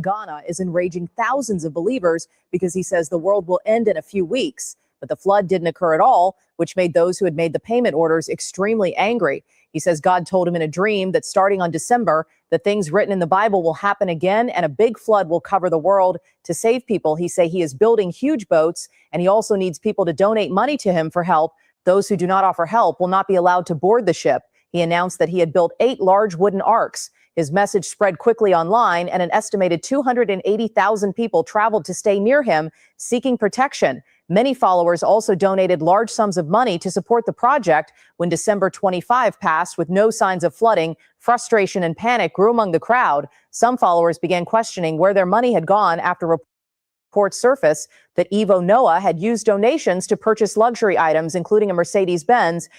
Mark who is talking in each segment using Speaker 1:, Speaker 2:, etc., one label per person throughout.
Speaker 1: Ghana is enraging thousands of believers because he says the world will end in a few weeks. But the flood didn't occur at all, which made those who had made the payment orders extremely angry. He says God told him in a dream that starting on December, the things written in the Bible will happen again and a big flood will cover the world. To save people, he say he is building huge boats, and he also needs people to donate money to him for help. Those who do not offer help will not be allowed to board the ship. He announced that he had built 8 large wooden arks. His message spread quickly online, and an estimated 280,000 people traveled to stay near him, seeking protection. Many followers also donated large sums of money to support the project. When December 25 passed with no signs of flooding, frustration and panic grew among the crowd. Some followers began questioning where their money had gone after reports surfaced that Ebo Noah had used donations to purchase luxury items, including a Mercedes-Benz.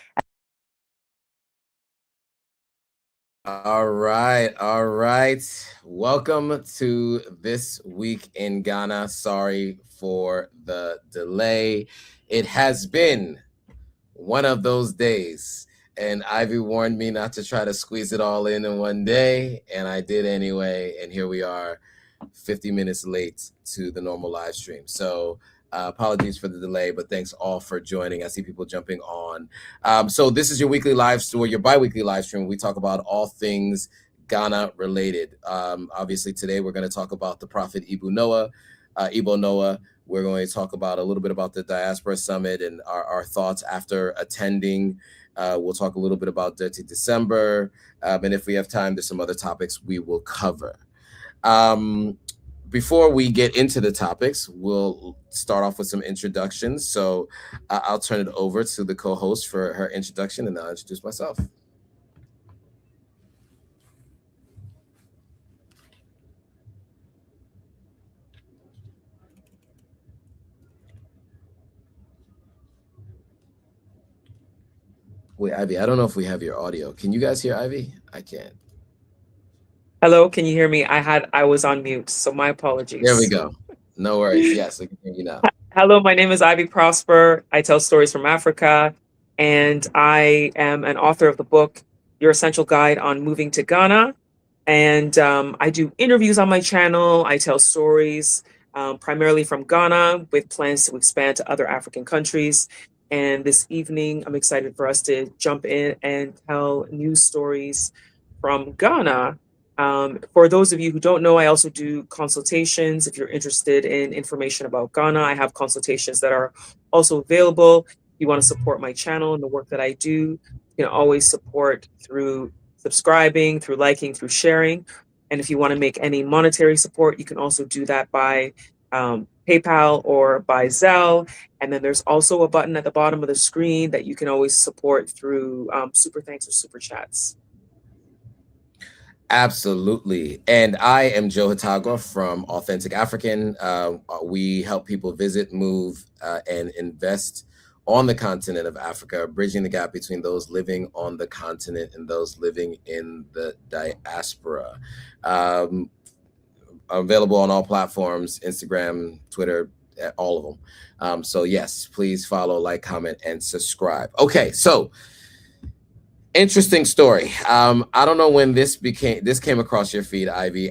Speaker 2: All right. Welcome to This Week in Ghana. Sorry for the delay. It has been one of those days, and Ivy warned me not to try to squeeze it all in one day, and I did anyway, and here we are 50 minutes late to the normal live stream. So apologies for the delay, but thanks all for joining. I see people jumping on. So this is your weekly live stream, or your bi-weekly live stream. We talk about all things Ghana related. Obviously today we're going to talk about the prophet Ebo Noah. We're going to talk about a little bit about the Diaspora Summit and our thoughts after attending. We'll talk a little bit about Dirty December. And if we have time, there's some other topics we will cover. Before we get into the topics, we'll start off with some introductions. So I'll turn it over to the co-host for her introduction, and I'll introduce myself. Wait, Ivy, I don't know if we have your audio. Can you guys hear Ivy? I can't.
Speaker 3: Hello, can you hear me? I was on mute, so my apologies.
Speaker 2: There we go. No worries. Yes, I can hear you now.
Speaker 3: Hello, my name is Ivy Prosper. I tell stories from Africa, and I am an author of the book, Your Essential Guide on Moving to Ghana. And I do interviews on my channel. I tell stories primarily from Ghana with plans to expand to other African countries. And this evening, I'm excited for us to jump in and tell news stories from Ghana. For those of you who don't know, I also do consultations. If you're interested in information about Ghana, I have consultations that are also available. If you want to support my channel and the work that I do, you can always support through subscribing, through liking, through sharing. And if you want to make any monetary support, you can also do that by PayPal or by Zelle. And then there's also a button at the bottom of the screen that you can always support through super thanks or super chats.
Speaker 2: Absolutely. And I am Joe Hatagwa from Authentic African. We help people visit, move, and invest on the continent of Africa, bridging the gap between those living on the continent and those living in the diaspora. Available on all platforms, Instagram, Twitter, all of them. So yes, please follow, like, comment, and subscribe. Okay, so interesting story. I don't know when this came across your feed, Ivy.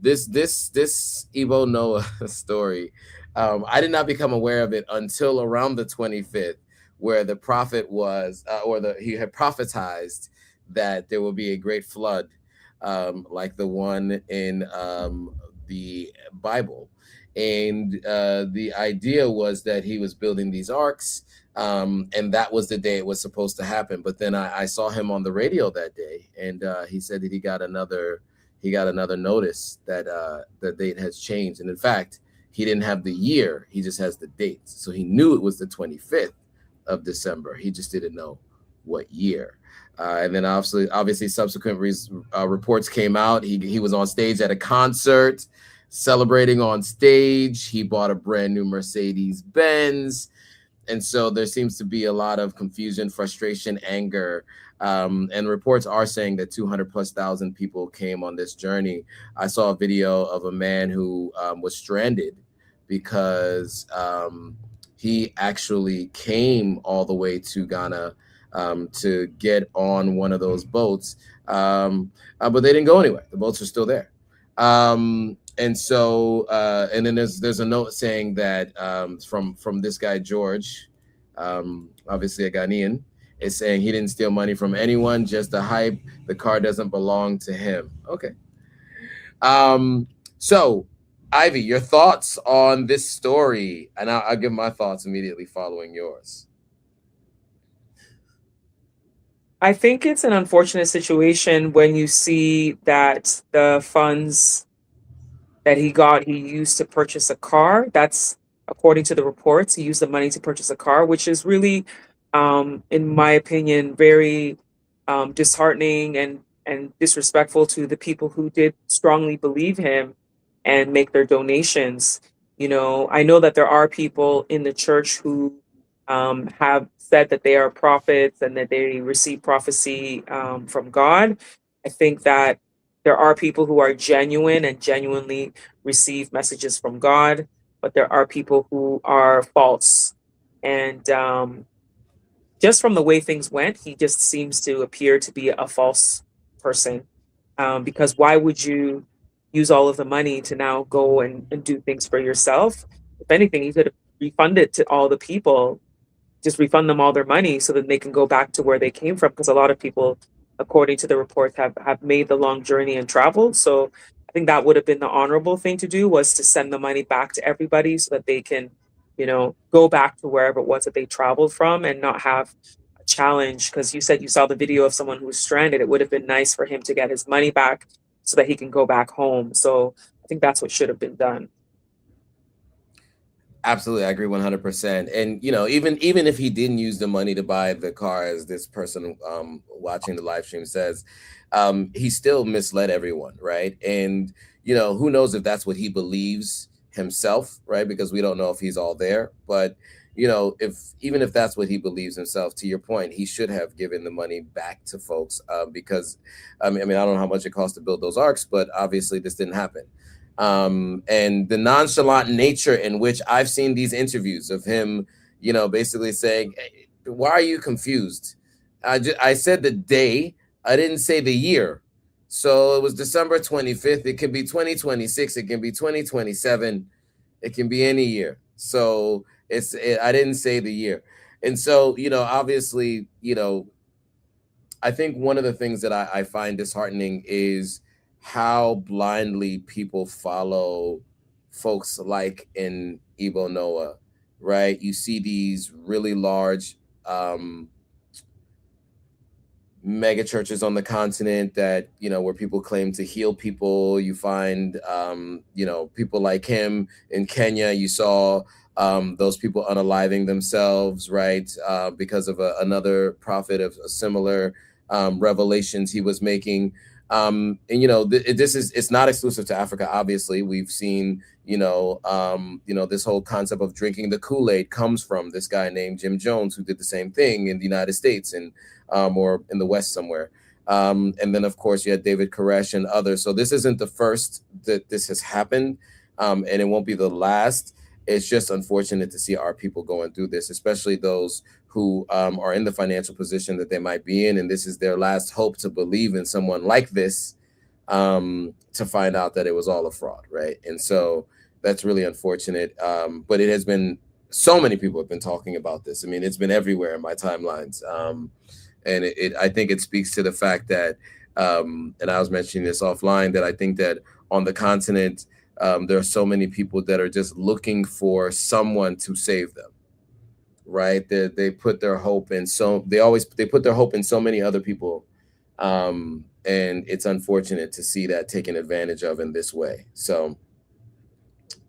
Speaker 2: This Ebo Noah story, I did not become aware of it until around the 25th, where the prophet was, he had prophesized that there will be a great flood, like the one in the Bible. And the idea was that he was building these arks, and that was the day it was supposed to happen. But then I saw him on the radio that day, and he said that he got another notice that the date has changed. And in fact, he didn't have the year; he just has the date. So he knew it was the 25th of December. He just didn't know what year. And then obviously subsequent reports came out. He was on stage at a concert, celebrating on stage. He bought a brand new Mercedes-Benz. And so there seems to be a lot of confusion, frustration, anger. And reports are saying that 200,000+ people came on this journey. I saw a video of a man who was stranded because he actually came all the way to Ghana to get on one of those boats. But they didn't go anywhere. The boats are still there. And so, and then there's a note saying that from this guy George, obviously a Ghanaian, is saying he didn't steal money from anyone, just the hype. The car doesn't belong to him. Okay. So, Ivy, your thoughts on this story, and I'll give my thoughts immediately following yours.
Speaker 3: I think it's an unfortunate situation when you see that the funds that he got, he used to purchase a car. That's according to the reports. He used the money to purchase a car, which is really, in my opinion, very disheartening and disrespectful to the people who did strongly believe him and make their donations. You know, I know that there are people in the church who have said that they are prophets and that they receive prophecy from God. I think that there are people who are genuine and genuinely receive messages from God, but there are people who are false. And just from the way things went, he just seems to appear to be a false person. Because why would you use all of the money to now go and do things for yourself? If anything, you could have refunded to all the people, just refund them all their money so that they can go back to where they came from. Because a lot of people, according to the reports, have made the long journey and traveled. So I think that would have been the honorable thing to do, was to send the money back to everybody so that they can, you know, go back to wherever it was that they traveled from and not have a challenge. Because you said you saw the video of someone who was stranded. It would have been nice for him to get his money back so that he can go back home. So I think that's what should have been done.
Speaker 2: Absolutely, I agree 100%. And you know, even if he didn't use the money to buy the car, as this person watching the live stream says, he still misled everyone, right? And you know, who knows if that's what he believes himself, right? Because we don't know if he's all there. But you know, even if that's what he believes himself, to your point, he should have given the money back to folks, because I mean, I don't know how much it costs to build those arcs, but obviously this didn't happen. And the nonchalant nature in which I've seen these interviews of him, you know, basically saying, hey, why are you confused? I said the day, I didn't say the year. So it was December 25th. It can be 2026. It can be 2027. It can be any year. So I didn't say the year. And so, you know, obviously, you know, I think one of the things that I find disheartening is how blindly people follow folks like in Ebo Noah, right? You see these really large mega churches on the continent that, you know, where people claim to heal people. You find, you know, people like him in Kenya. You saw those people unaliving themselves, right? Because of another prophet of a similar revelations he was making. And you know, it's not exclusive to Africa. Obviously, we've seen, you know, this whole concept of drinking the Kool-Aid comes from this guy named Jim Jones, who did the same thing in the United States and or in the West somewhere. And then, of course, you had David Koresh and others. So this isn't the first that this has happened, and it won't be the last. It's just unfortunate to see our people going through this, especially those who are in the financial position that they might be in. And this is their last hope to believe in someone like this, to find out that it was all a fraud, right? And so that's really unfortunate. But it has been, so many people have been talking about this. I mean, it's been everywhere in my timelines. And I think it speaks to the fact that, and I was mentioning this offline, that I think that on the continent, there are so many people that are just looking for someone to save them, right? They put their hope in they put their hope in so many other people, and it's unfortunate to see that taken advantage of in this way. So,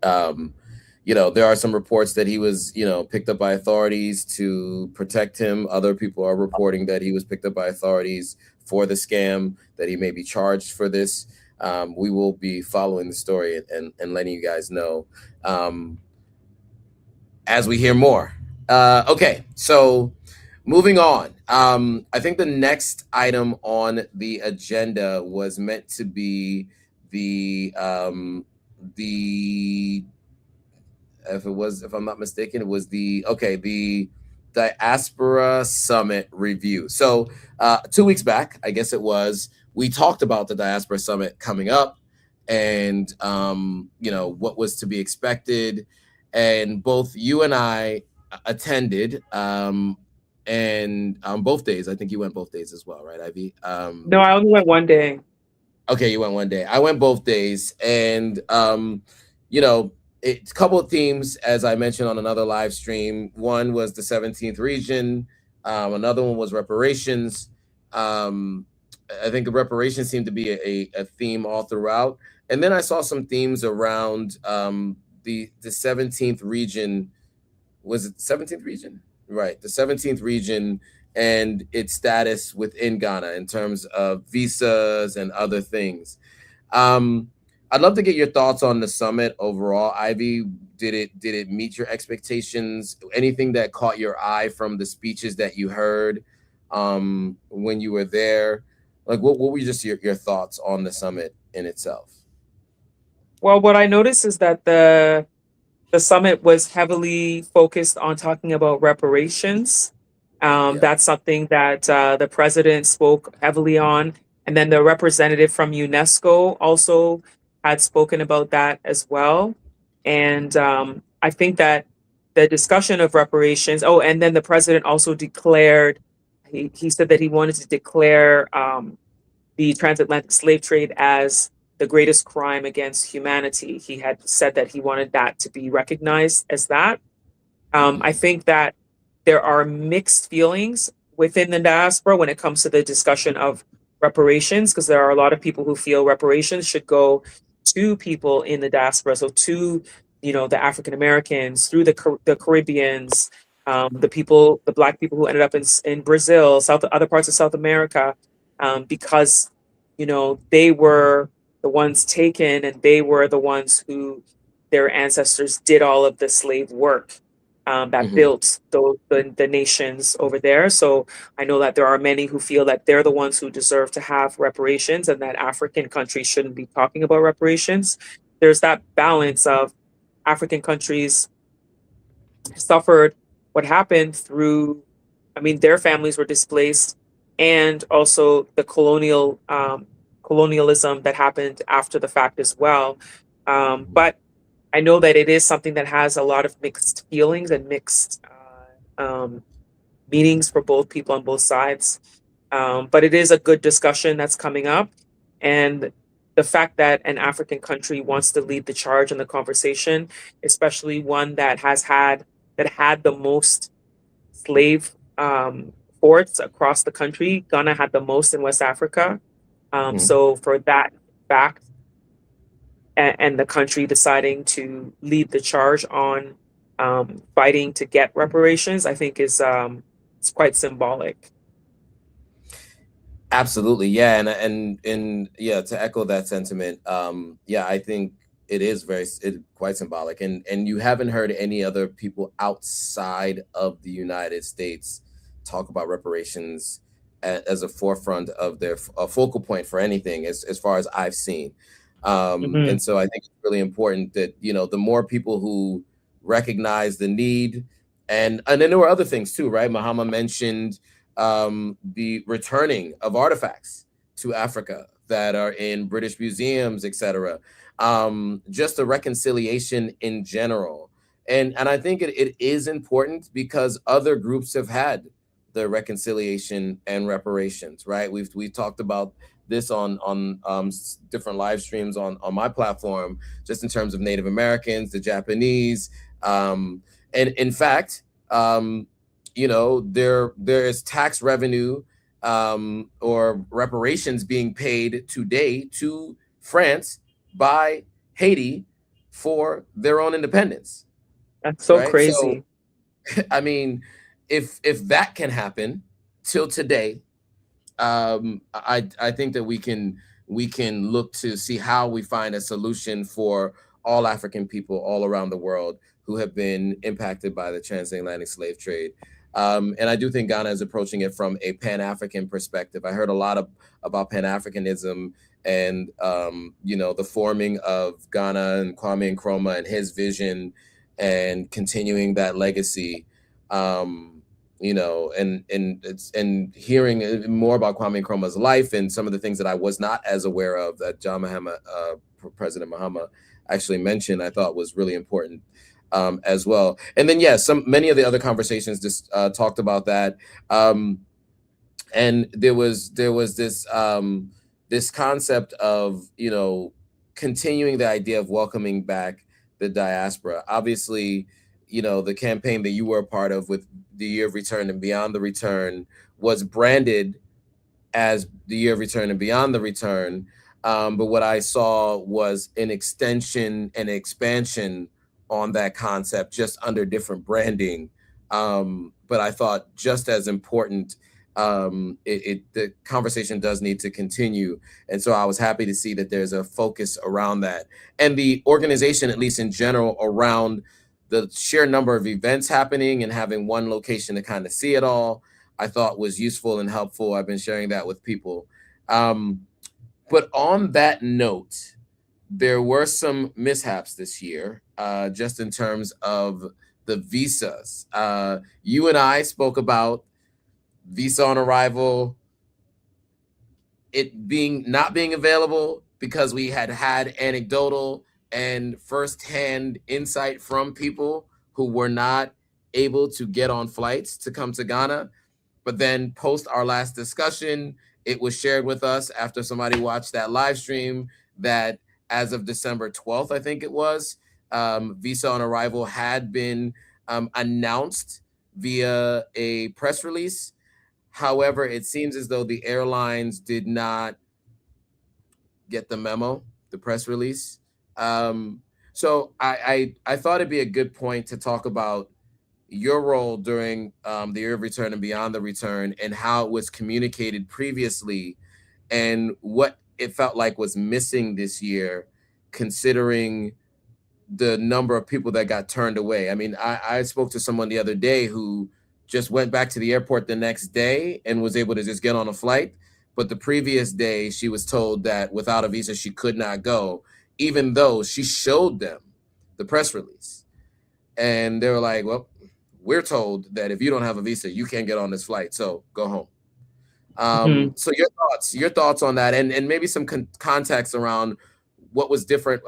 Speaker 2: you know, there are some reports that he was, you know, picked up by authorities to protect him. Other people are reporting that he was picked up by authorities for the scam, that he may be charged for this. We will be following the story and letting you guys know as we hear more. Okay, so moving on. I think the next item on the agenda was meant to be the if I'm not mistaken, it was the Diaspora Summit review. So 2 weeks back, I guess it was, we talked about the Diaspora Summit coming up, and what was to be expected. And both you and I attended, and on both days. I think you went both days as well, right, Ivy?
Speaker 3: No, I only went one day.
Speaker 2: Okay, you went one day. I went both days, and it's a couple of themes, as I mentioned on another live stream. One was the 17th region. Another one was reparations. I think the reparations seemed to be a theme all throughout. And then I saw some themes around the 17th region. Was it the 17th region? Right, the 17th region and its status within Ghana in terms of visas and other things. I'd love to get your thoughts on the summit overall. Ivy, did it meet your expectations? Anything that caught your eye from the speeches that you heard when you were there? Like, what were just your thoughts on the summit in itself?
Speaker 3: Well, what I noticed is that the summit was heavily focused on talking about reparations. That's something that the president spoke heavily on. And then the representative from UNESCO also had spoken about that as well. And I think that the discussion of reparations, oh, and then the president also declared, he said that he wanted to declare the transatlantic slave trade as the greatest crime against humanity. He had said that he wanted that to be recognized as that. I think that there are mixed feelings within the diaspora when it comes to the discussion of reparations, because there are a lot of people who feel reparations should go to people in the diaspora, so to the African Americans, through the Caribbeans, the Black people who ended up in Brazil, other parts of South America, because they were the ones taken, and they were the ones who their ancestors did all of the slave work that built the nations over there. So I know that there are many who feel that they're the ones who deserve to have reparations, and that African countries shouldn't be talking about reparations. There's that balance of African countries suffered what happened through, their families were displaced, and also the colonialism that happened after the fact as well. But I know that it is something that has a lot of mixed feelings and mixed meanings for both people on both sides. But it is a good discussion that's coming up. And the fact that an African country wants to lead the charge in the conversation, especially one that had the most slave ports across the country. Ghana had the most in West Africa. So for that fact, and the country deciding to lead the charge on fighting to get reparations, I think is it's quite symbolic.
Speaker 2: Absolutely, yeah, and yeah, to echo that sentiment, I think it is quite symbolic, and you haven't heard any other people outside of the United States talk about reparations as a forefront of their focal point for anything, as far as I've seen. And so I think it's really important that the more people who recognize the need, and then there were other things too, right? Mahama mentioned the returning of artifacts to Africa that are in British museums, etc. Just the reconciliation in general, and I think it is important because other groups have had the reconciliation and reparations, right? We've talked about this on different live streams on my platform, just in terms of Native Americans, the Japanese, and in fact, there is tax revenue or reparations being paid today to France by Haiti for their own independence.
Speaker 3: That's so crazy.
Speaker 2: So, I mean, if that can happen till today, I think that we can look to see how we find a solution for all African people all around the world who have been impacted by the transatlantic slave trade. And I do think Ghana is approaching it from a Pan-African perspective. I heard a lot about Pan-Africanism and the forming of Ghana and Kwame Nkrumah and his vision and continuing that legacy. and hearing more about Kwame Nkrumah's life and some of the things that I was not as aware of that President Mahama actually mentioned, I thought was really important as well. And then, many of the other conversations just talked about that. And there was this concept of, continuing the idea of welcoming back the diaspora. Obviously, the campaign that you were a part of with the Year of Return and Beyond the Return was branded as the Year of Return and Beyond the Return. But what I saw was an extension and expansion on that concept, just under different branding. But I thought just as important, the conversation does need to continue. And so I was happy to see that there's a focus around that. And the organization, at least in general, around the sheer number of events happening and having one location to kind of see it all, I thought was useful and helpful. I've been sharing that with people. But on that note, there were some mishaps this year, just in terms of the visas. You and I spoke about visa on arrival, it not being available because we had anecdotal and firsthand insight from people who were not able to get on flights to come to Ghana. But then post our last discussion, it was shared with us after somebody watched that live stream that as of December 12th, I think it was, visa on arrival had been announced via a press release. However, it seems as though the airlines did not get the memo, the press release. So I thought it'd be a good point to talk about your role during the Year of Return and Beyond the Return, and how it was communicated previously, and what it felt like was missing this year, considering the number of people that got turned away. I mean, I spoke to someone the other day who just went back to the airport the next day and was able to just get on a flight. But the previous day, she was told that without a visa, she could not go, even though she showed them the press release. And they were like, well, we're told that if you don't have a visa, you can't get on this flight. So go home. So your thoughts on that, and maybe some context around what was different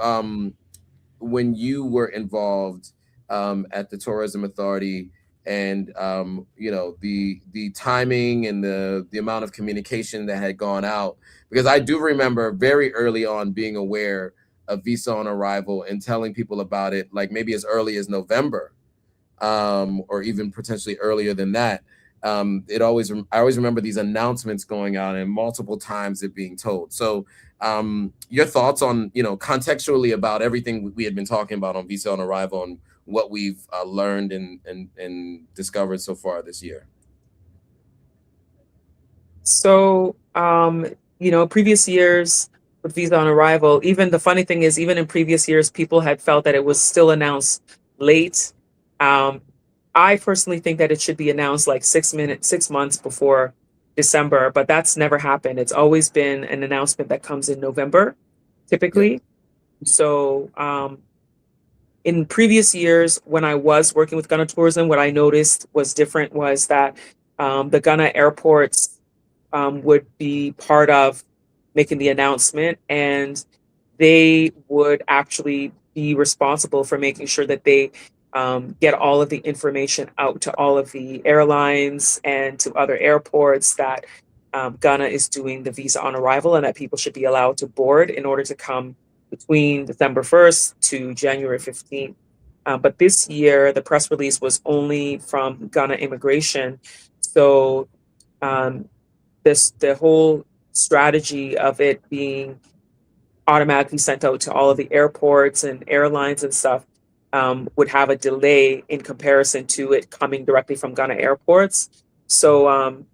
Speaker 2: when you were involved at the Tourism Authority, and the timing and the amount of communication that had gone out, because I do remember very early on being aware of visa on arrival and telling people about it, like maybe as early as November, or even potentially earlier than that. I always remember these announcements going out and multiple times it being told. So your thoughts on, contextually about everything we had been talking about on visa on arrival and what we've learned and discovered so far this year.
Speaker 3: So, previous years with visa on arrival, even the funny thing is, even in previous years, people had felt that it was still announced late. I personally think that it should be announced like 6 months before December, but that's never happened. It's always been an announcement that comes in November, typically. Yep. So, in previous years, when I was working with Ghana Tourism, what I noticed was different was that the Ghana airports would be part of making the announcement, and they would actually be responsible for making sure that they get all of the information out to all of the airlines and to other airports that Ghana is doing the visa on arrival, and that people should be allowed to board in order to come between December 1st to January 15th. But this year, the press release was only from Ghana Immigration. So the whole strategy of it being automatically sent out to all of the airports and airlines and stuff would have a delay in comparison to it coming directly from Ghana airports. So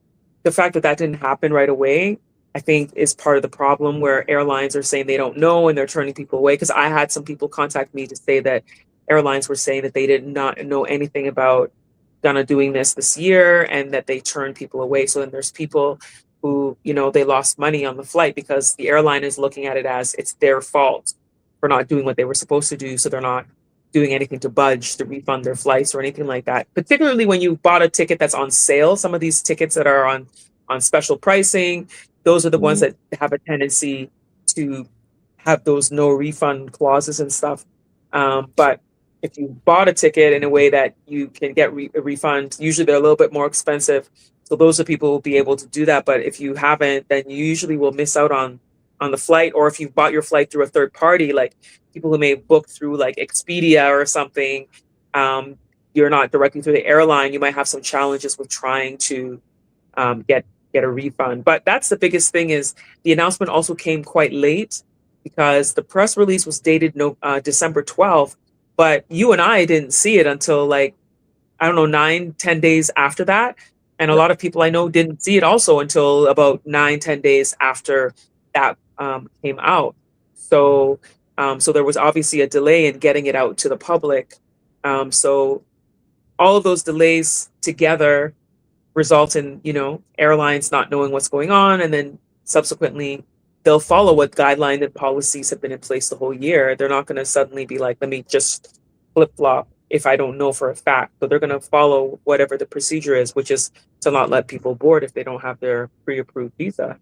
Speaker 3: the fact that that didn't happen right away, I think, is part of the problem, where airlines are saying they don't know and they're turning people away. Because I had some people contact me to say that airlines were saying that they did not know anything about Ghana doing this year, and that they turned people away. So then there's people who, they lost money on the flight because the airline is looking at it as it's their fault for not doing what they were supposed to do. So they're not doing anything to budge to refund their flights or anything like that. Particularly when you bought a ticket that's on sale. Some of these tickets that are on special pricing, those are the ones that have a tendency to have those no refund clauses and stuff. But if you bought a ticket in a way that you can get a refund, usually they're a little bit more expensive. So those are people who will be able to do that. But if you haven't, then you usually will miss out on the flight. Or if you bought your flight through a third party, like people who may book through like Expedia or something, you're not directly through the airline, you might have some challenges with trying to get a refund. But that's the biggest thing, is the announcement also came quite late, because the press release was dated December 12th, but you and I didn't see it until like, I don't know, 9-10 days after that. And a lot of people I know didn't see it also until about 9-10 days after that came out. So there was obviously a delay in getting it out to the public. So all of those delays together result in, airlines not knowing what's going on, and then subsequently they'll follow what guidelines and policies have been in place the whole year. They're not going to suddenly be like, let me just flip-flop if I don't know for a fact. So they're going to follow whatever the procedure is, which is to not let people board if they don't have their pre-approved visa.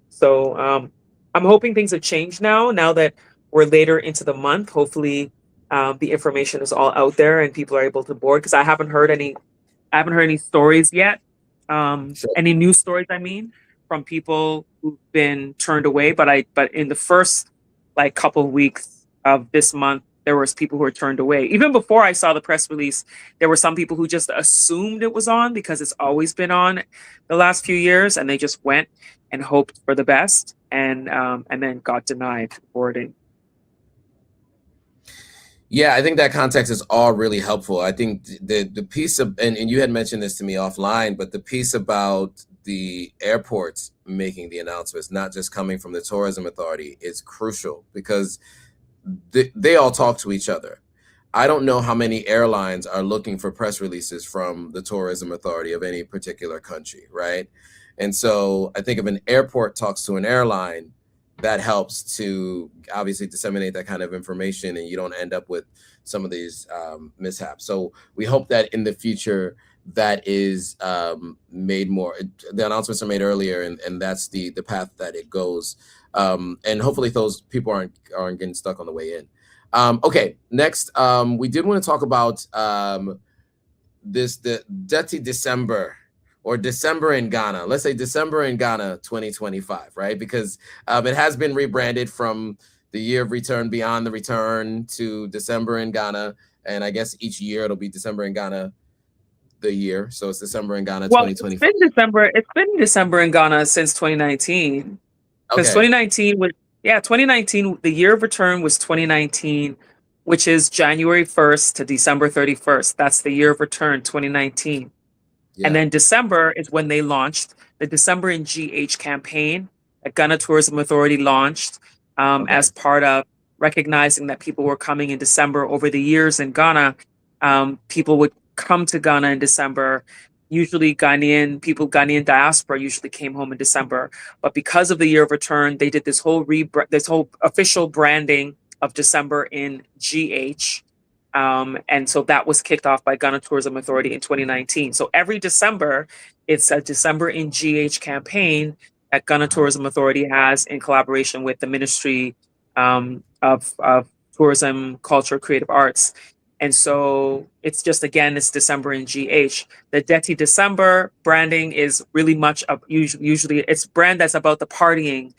Speaker 3: So I'm hoping things have changed now that we're later into the month. Hopefully the information is all out there and people are able to board, because I haven't heard any stories yet. Any news stories, I mean, from people who've been turned away. But in the first like couple of weeks of this month, there was people who were turned away. Even before I saw the press release, there were some people who just assumed it was on because it's always been on the last few years, and they just went and hoped for the best, and then got denied boarding.
Speaker 2: Yeah, I think that context is all really helpful. I think the piece of, and you had mentioned this to me offline, but the piece about the airports making the announcements, not just coming from the tourism authority, is crucial, because they all talk to each other. I don't know how many airlines are looking for press releases from the tourism authority of any particular country, right? And so I think if an airport talks to an airline, that helps to obviously disseminate that kind of information, and you don't end up with some of these mishaps. So we hope that in the future that is made more. The announcements are made earlier, and that's the path that it goes. And hopefully those people aren't getting stuck on the way in. Okay, next, we did want to talk about the Dirty December, or December in Ghana. Let's say December in Ghana 2025, right? Because it has been rebranded from the year of return, beyond the return, to December in Ghana. And I guess each year it'll be December in Ghana the year. So it's December in Ghana 2025.
Speaker 3: It's been December in Ghana since 2019. Because 2019 was, 2019, the year of return was 2019, which is January 1st to December 31st. That's the year of return, 2019. Yeah. And then December is when they launched the December in GH campaign that Ghana Tourism Authority launched as part of recognizing that people were coming in December. Over the years in Ghana, people would come to Ghana in December. Usually Ghanaian diaspora usually came home in December. But because of the year of return, they did this whole official branding of December in GH. And so that was kicked off by Ghana Tourism Authority in 2019. So every December, it's a December in GH campaign that Ghana Tourism Authority has in collaboration with the Ministry of Tourism, Culture, Creative Arts. And so it's just, again, it's December in GH. The Dirty December branding is really much usually it's brand that's about the partying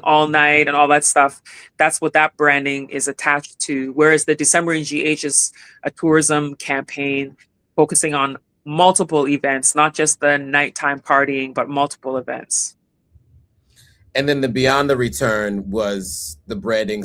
Speaker 3: all night and all that stuff. That's what that branding is attached to. Whereas the December in GH is a tourism campaign focusing on multiple events, not just the nighttime partying, but multiple events.
Speaker 2: And then the Beyond the Return was the branding.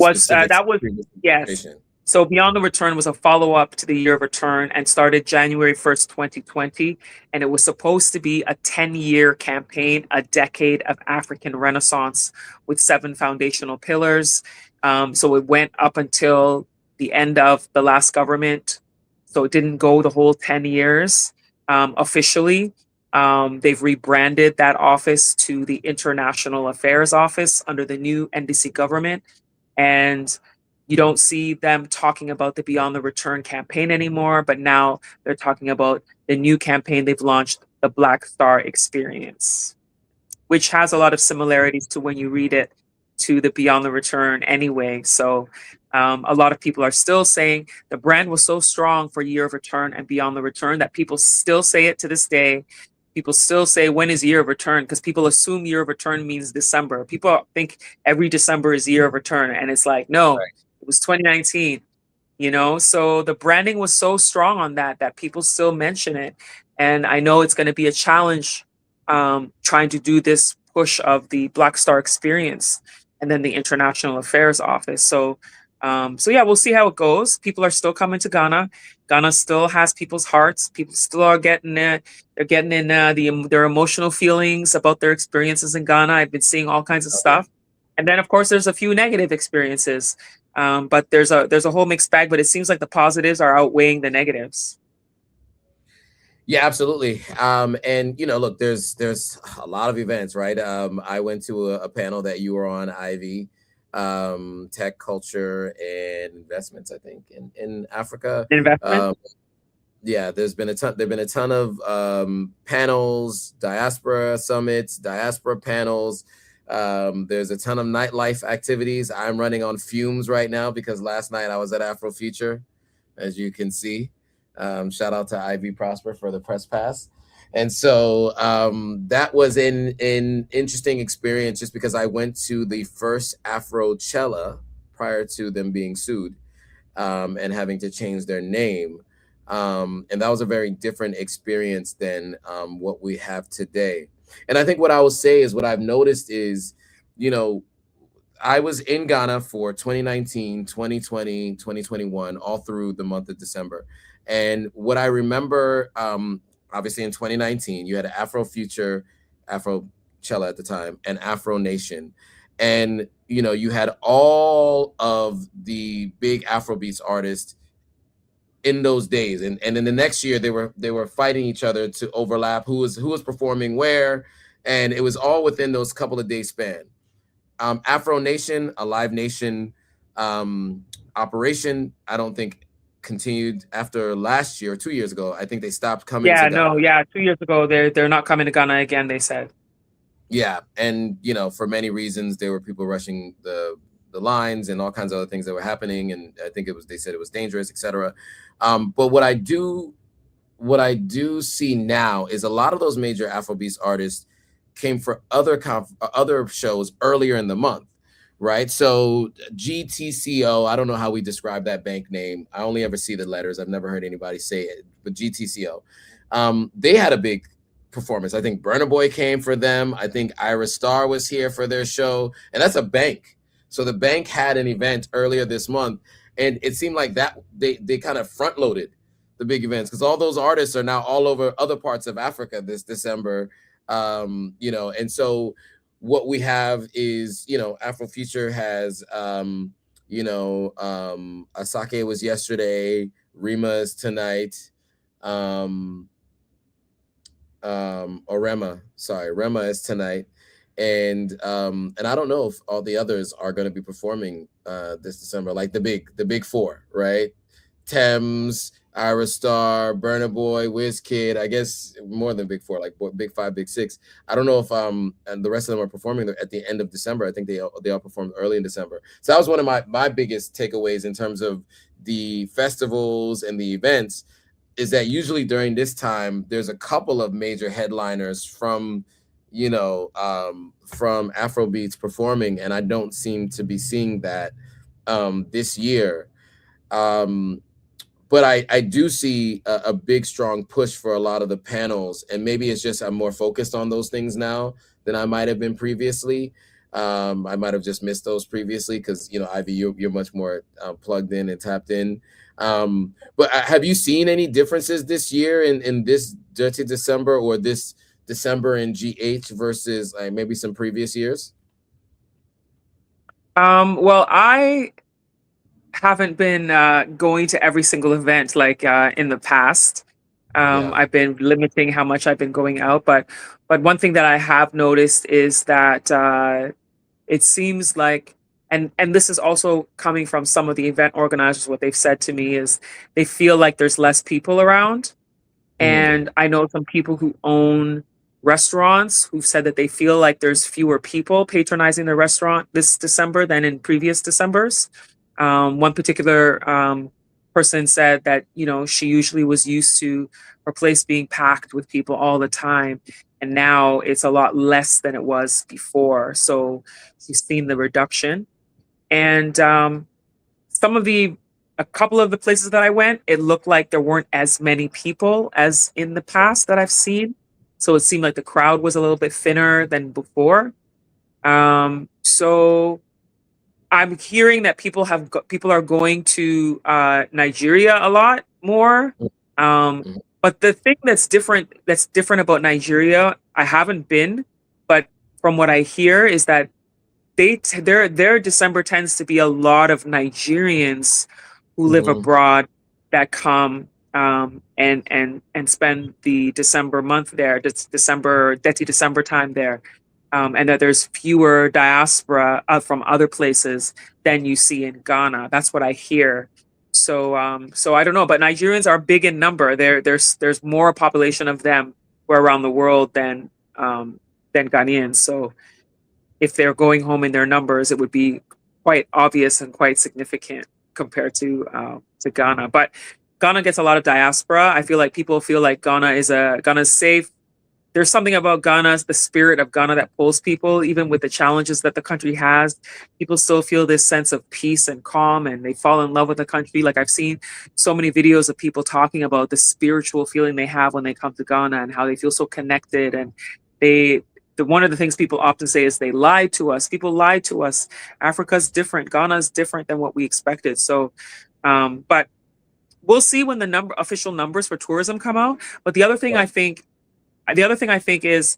Speaker 3: Yes. So Beyond the Return was a follow-up to the year of return and started January 1st, 2020. And it was supposed to be a 10-year campaign, a decade of African Renaissance with 7 foundational pillars. So it went up until the end of the last government. So it didn't go the whole 10 years officially. They've rebranded that office to the International Affairs Office under the new NDC government. And You don't see them talking about the Beyond the Return campaign anymore, but now they're talking about the new campaign they've launched, the Black Star Experience, which has a lot of similarities to when you read it to the Beyond the Return anyway. So a lot of people are still saying the brand was so strong for Year of Return and Beyond the Return that people still say it to this day. People still say, when is Year of Return? Because people assume Year of Return means December. People think every December is Year of Return. And it's like, no,
Speaker 2: Right.
Speaker 3: it was 2019, you know? So the branding was so strong on that people still mention it. And I know it's going to be a challenge trying to do this push of the Black Star Experience and then the International Affairs Office. So yeah, we'll see how it goes. People are still coming to Ghana. Ghana still has people's hearts. People still are getting they're getting in their emotional feelings about their experiences in Ghana. I've been seeing all kinds of stuff, and then of course there's a few negative experiences. But there's a whole mixed bag. But it seems like the positives are outweighing the negatives.
Speaker 2: Yeah, absolutely. And look, there's a lot of events, right? I went to a panel that you were on, Ivy, tech, culture, and investments, I think, in Africa.
Speaker 3: Investment.
Speaker 2: Yeah, there've been a ton of panels, diaspora summits, diaspora panels. There's a ton of nightlife activities. I'm running on fumes right now because last night I was at Afrofuture, as you can see. Shout out to Ivy Prosper for the press pass. And so that was an interesting experience just because I went to the first Afrochella prior to them being sued and having to change their name. And that was a very different experience than what we have today. And I think what I will say is what I've noticed is, I was in Ghana for 2019, 2020, 2021, all through the month of December. And what I remember, obviously in 2019, you had Afrofuture, Afrochella at the time, and Afro Nation. And, you had all of the big Afrobeats artists in those days. And in the next year, they were fighting each other to overlap who was performing where. And it was all within those couple of days span. Afro Nation, a Live Nation operation, I don't think continued after last year, 2 years ago. I think they stopped coming to Ghana.
Speaker 3: No, yeah, 2 years ago they're not coming to Ghana again, they said.
Speaker 2: Yeah, and for many reasons, there were people rushing the lines and all kinds of other things that were happening, and I think they said it was dangerous, etc. But what I do see now is a lot of those major Afrobeats artists came for other shows earlier in the month, right? So GTCO, I don't know how we describe that bank name. I only ever see the letters. I've never heard anybody say it, but GTCO, they had a big performance. I think Burna Boy came for them. I think Ira Star was here for their show, and that's a bank. So the bank had an event earlier this month, and it seemed like that they kind of front loaded the big events because all those artists are now all over other parts of Africa this December. And so what we have is, Afrofuture has, Asake was yesterday, Rima is tonight, Rema is tonight. And I don't know if all the others are going to be performing this December, like the big four, right? Thames, Ira Star, Burna Boy, Wizkid, I guess more than big four, like big five, big six. I don't know if and the rest of them are performing at the end of December. I think they all performed early in December. So that was one of my biggest takeaways in terms of the festivals and the events, is that usually during this time there's a couple of major headliners from Afrobeats performing, and I don't seem to be seeing that this year. But I do see a big, strong push for a lot of the panels, and maybe it's just I'm more focused on those things now than I might have been previously. I might have just missed those previously because, Ivy, you're much more plugged in and tapped in. But have you seen any differences this year in this Dirty December or this December in GH versus maybe some previous years?
Speaker 3: Well, I haven't been going to every single event like in the past. I've been limiting how much I've been going out, but one thing that I have noticed is that it seems like and this is also coming from some of the event organizers. What they've said to me is they feel like there's less people around. And I know some people who own restaurants who've said that they feel like there's fewer people patronizing the restaurant this December than in previous Decembers. One particular person said that, you know, she usually was used to her place being packed with people all the time. And now it's a lot less than it was before. So she's seen the reduction. And a couple of the places that I went, it looked like there weren't as many people as in the past that I've seen. So it seemed like the crowd was a little bit thinner than before. So I'm hearing that people are going to Nigeria a lot more. But the thing that's different about Nigeria, I haven't been, but from what I hear is that their December tends to be a lot of Nigerians who live abroad that come and spend the December month there, December time there, and that there's fewer diaspora from other places than you see in Ghana. That's what I hear. So I don't know, but Nigerians are big in number. There's more population of them who are around the world than Ghanaians. So if they're going home in their numbers, it would be quite obvious and quite significant compared to Ghana. But Ghana gets a lot of diaspora. I feel like people feel like Ghana's safe. There's something about Ghana, the spirit of Ghana, that pulls people, even with the challenges that the country has. People still feel this sense of peace and calm, and they fall in love with the country. Like, I've seen so many videos of people talking about the spiritual feeling they have when they come to Ghana and how they feel so connected. And one of the things people often say is they lied to us. People lied to us. Africa's different. Ghana's different than what we expected. So, but we'll see when the official numbers for tourism come out. But the other thing I think is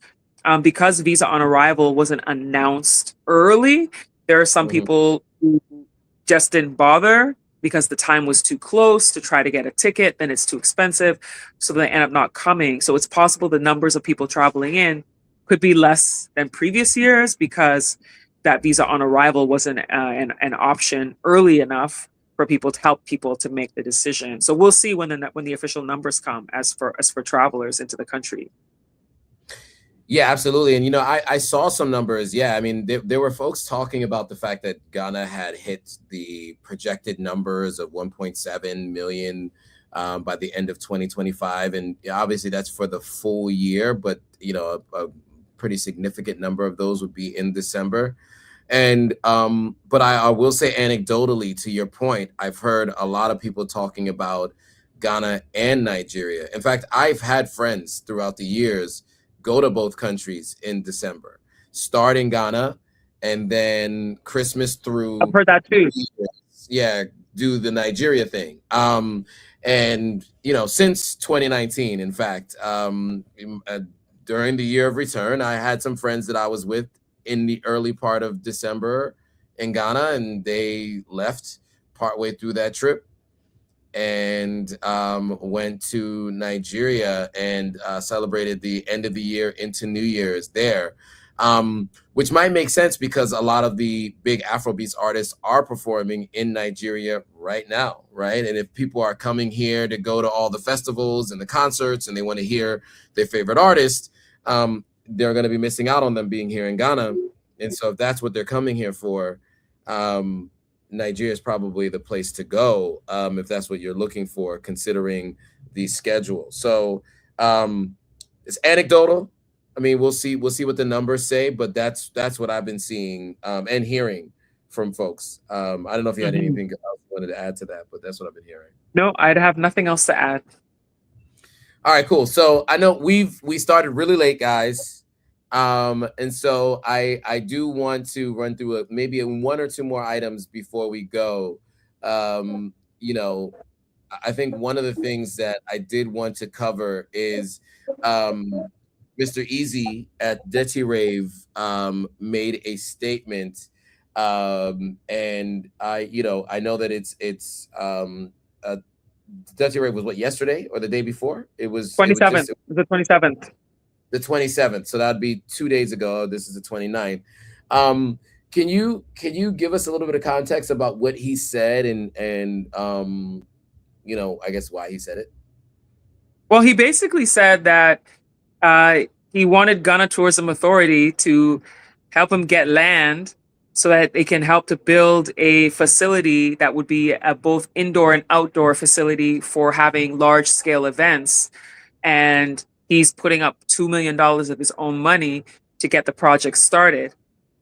Speaker 3: because visa on arrival wasn't announced early, there are some people who just didn't bother because the time was too close to try to get a ticket. Then it's too expensive, so they end up not coming. So it's possible the numbers of people traveling in could be less than previous years because that visa on arrival wasn't an option early enough for people to help people to make the decision. So we'll see when the official numbers come as for travelers into the country.
Speaker 2: Yeah, absolutely. And, you know, I saw some numbers. Yeah, I mean, there were folks talking about the fact that Ghana had hit the projected numbers of 1.7 million by the end of 2025. And obviously that's for the full year, but, you know, a pretty significant number of those would be in December. And but I will say anecdotally, to your point, I've heard a lot of people talking about Ghana and Nigeria. In fact, I've had friends throughout the years go to both countries in December, start in Ghana, and then Christmas through.
Speaker 3: I've heard that too.
Speaker 2: Yeah, do the Nigeria thing. And, you know, since 2019, in fact, during the year of return, I had some friends that I was with in the early part of December in Ghana, and they left partway through that trip and went to Nigeria and celebrated the end of the year into New Year's there, which might make sense because a lot of the big Afrobeats artists are performing in Nigeria right now, right? And if people are coming here to go to all the festivals and the concerts and they want to hear their favorite artist, they're going to be missing out on them being here in Ghana. And so if that's what they're coming here for, Nigeria is probably the place to go if that's what you're looking for, considering the schedule. So it's anecdotal. I mean, we'll see what the numbers say, but that's what I've been seeing and hearing from folks. I don't know if you had anything else you wanted to add to that, but that's what I've been hearing.
Speaker 3: No, I'd have nothing else to add.
Speaker 2: All right, cool. So I know we started really late, guys. And so I do want to run through maybe one or two more items before we go. You know, I think one of the things that I did want to cover is Mr. Easy at Dirty Rave made a statement, and I know that it's Dirty Rave was what, yesterday or the day before? It was
Speaker 3: 27th. The 27th.
Speaker 2: The 27th. So that'd be 2 days ago. This is the 29th. Can you give us a little bit of context about what he said and I guess why he said it?
Speaker 3: Well, he basically said that uh, he wanted Ghana Tourism Authority to help him get land so that they can help to build a facility that would be a both indoor and outdoor facility for having large scale events. And he's putting up $2 million of his own money to get the project started.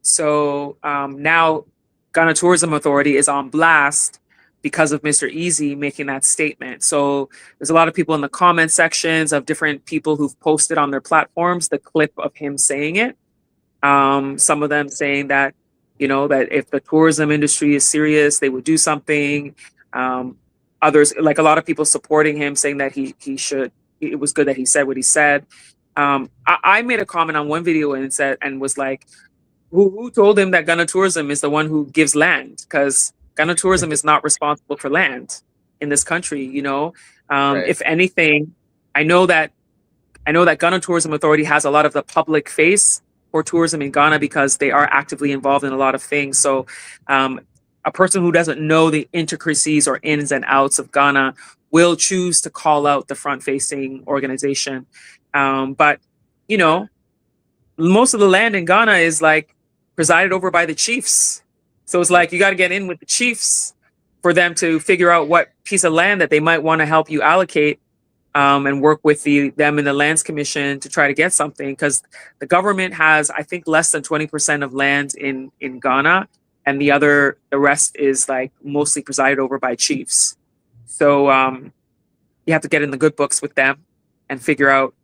Speaker 3: So now Ghana Tourism Authority is on blast because of Mr. Easy making that statement. So there's a lot of people in the comment sections of different people who've posted on their platforms the clip of him saying it. Some of them saying that, that if the tourism industry is serious, they would do something. Others, like a lot of people supporting him, saying that he should. It was good that he said what he said. I made a comment on one video and was like, who told him that Ghana Tourism is the one who gives land? Because Ghana Tourism is not responsible for land in this country.
Speaker 2: Right.
Speaker 3: If anything, I know that Ghana Tourism Authority has a lot of the public face for tourism in Ghana because they are actively involved in a lot of things. So a person who doesn't know the intricacies or ins and outs of Ghana will choose to call out the front-facing organization. But, most of the land in Ghana is like presided over by the chiefs. So it's like you got to get in with the chiefs for them to figure out what piece of land that they might want to help you allocate, and work with them in the Lands Commission to try to get something, because the government has, I think, less than 20% of land in Ghana, and the rest is like mostly presided over by chiefs. So you have to get in the good books with them and figure out,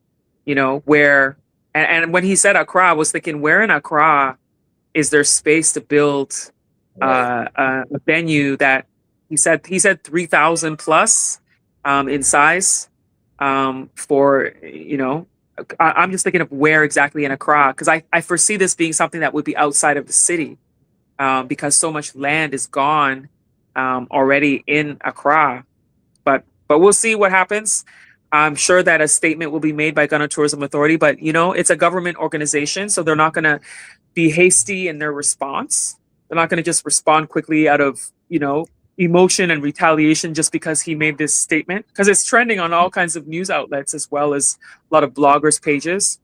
Speaker 3: where. And when he said Accra, I was thinking, where in Accra is there space to build a venue that he said 3,000 plus in size? For, I'm just thinking of where exactly in Accra, because I foresee this being something that would be outside of the city, because so much land is gone already in Accra. But we'll see what happens. I'm sure that a statement will be made by Ghana Tourism Authority, but it's a government organization, so they're not going to be hasty in their response. They're not going to just respond quickly out of emotion and retaliation just because he made this statement, because it's trending on all kinds of news outlets as well as a lot of bloggers pages.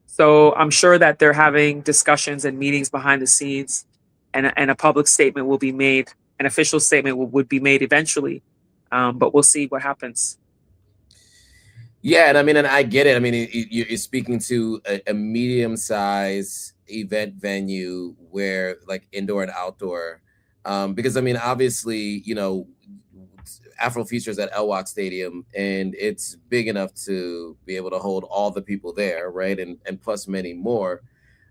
Speaker 3: So I'm sure that they're having discussions and meetings behind the scenes, and a public statement will be made, an official statement would be made eventually. But we'll see what happens.
Speaker 2: Yeah, and I mean, and I get it. I mean, you're speaking to a medium-sized event venue where, like, indoor and outdoor, because I mean, obviously, Afro features at Elwak Stadium, and it's big enough to be able to hold all the people there, right? And plus many more.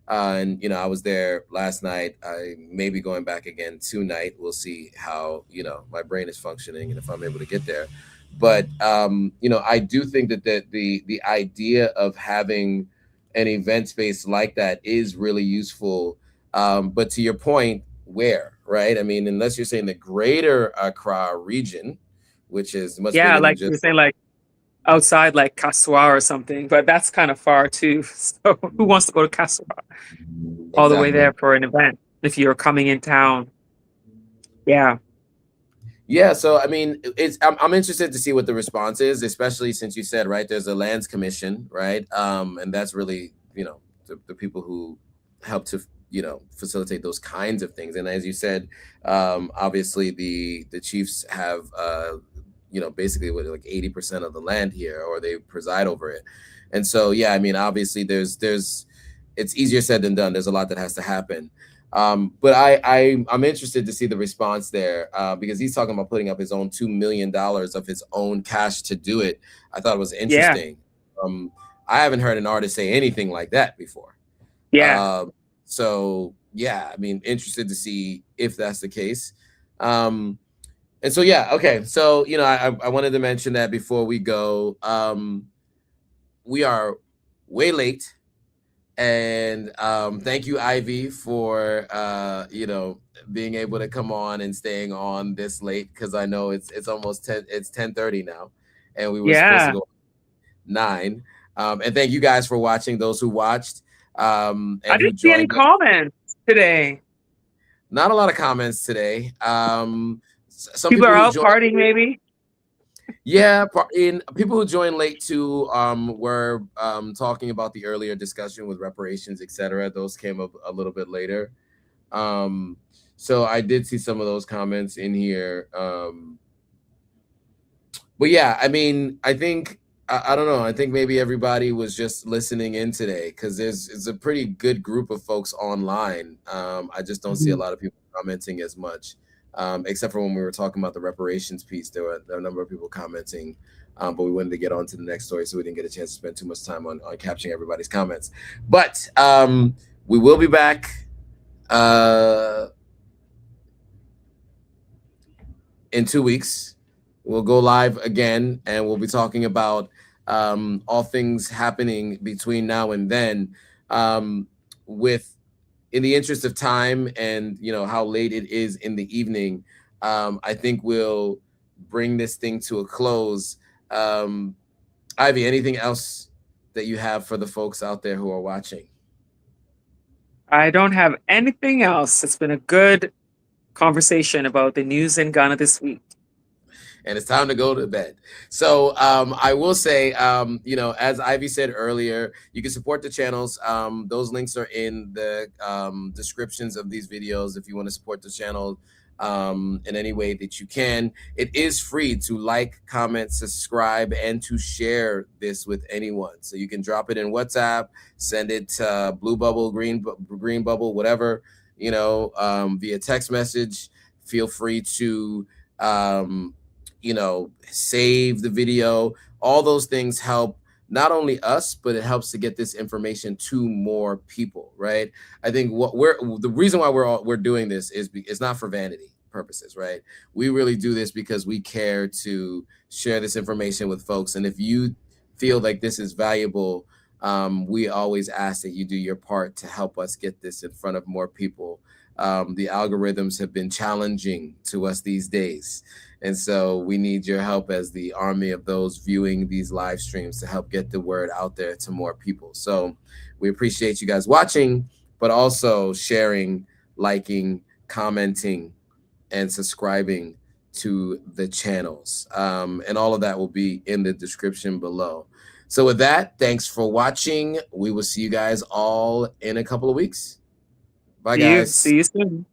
Speaker 2: And I was there last night. I may be going back again tonight. We'll see how my brain is functioning and if I'm able to get there. But I do think that the idea of having an event space like that is really useful. But to your point, where, right? I mean, unless you're saying the greater Accra region, which is much bigger than
Speaker 3: like
Speaker 2: just,
Speaker 3: you're saying, like outside, like Kaswa or something, but that's kind of far too. So who wants to go to Kaswa all the way there for an event if you're coming in town?
Speaker 2: Yeah, so I mean, I'm interested to see what the response is, especially since you said, right, there's a lands commission, right, and that's really the people who help to facilitate those kinds of things. And as you said, obviously the chiefs have basically like 80% of the land here, or they preside over it. And so yeah, I mean, obviously there's it's easier said than done. There's a lot that has to happen. But I'm interested to see the response there, because he's talking about putting up his own $2 million of his own cash to do it. I thought it was interesting. I haven't heard an artist say anything like that before. So yeah, I mean, interested to see if that's the case. And so yeah, okay. So I wanted to mention that before we go. We are way late. And thank you, Ivy, for being able to come on and staying on this late, because I know it's almost 10:30 now, and we were supposed to go 9. And thank you guys for watching. Those who watched, and
Speaker 3: I didn't see any comments today.
Speaker 2: Not a lot of comments today. Some
Speaker 3: People
Speaker 2: people
Speaker 3: are
Speaker 2: who
Speaker 3: out
Speaker 2: joined,
Speaker 3: partying, maybe.
Speaker 2: yeah, in people who joined late too, were talking about the earlier discussion with reparations, etc. Those came up a little bit later. So I did see some of those comments in here. But yeah, I mean, I think I don't know. I think maybe everybody was just listening in today because it's a pretty good group of folks online. I just don't see a lot of people commenting as much, except for when we were talking about the reparations piece. There were a number of people commenting, but we wanted to get on to the next story, so we didn't get a chance to spend too much time on capturing everybody's comments. But we will be back. In 2 weeks, we'll go live again, and we'll be talking about all things happening between now and then. With, in the interest of time, and how late it is in the evening, I think we'll bring this thing to a close. Ivy, anything else that you have for the folks out there who are watching?
Speaker 3: I don't have anything else. It's been a good conversation about the news in Ghana this week.
Speaker 2: And it's time to go to bed. So I will say, as Ivy said earlier, you can support the channels. Those links are in the descriptions of these videos if you want to support the channel in any way that you can. It is free to like, comment, subscribe, and to share this with anyone. So you can drop it in WhatsApp, send it to Blue Bubble, Green Bubble, whatever, via text message. Feel free to save the video. All those things help not only us, but it helps to get this information to more people, right? I think the reason why we're doing this is it's not for vanity purposes, right? We really do this because we care to share this information with folks. And if you feel like this is valuable, we always ask that you do your part to help us get this in front of more people. The algorithms have been challenging to us these days. And so we need your help as the army of those viewing these live streams to help get the word out there to more people. So we appreciate you guys watching, but also sharing, liking, commenting, and subscribing to the channels. And all of that will be in the description below. So with that, thanks for watching. We will see you guys all in a couple of weeks. Bye, guys.
Speaker 3: See you soon.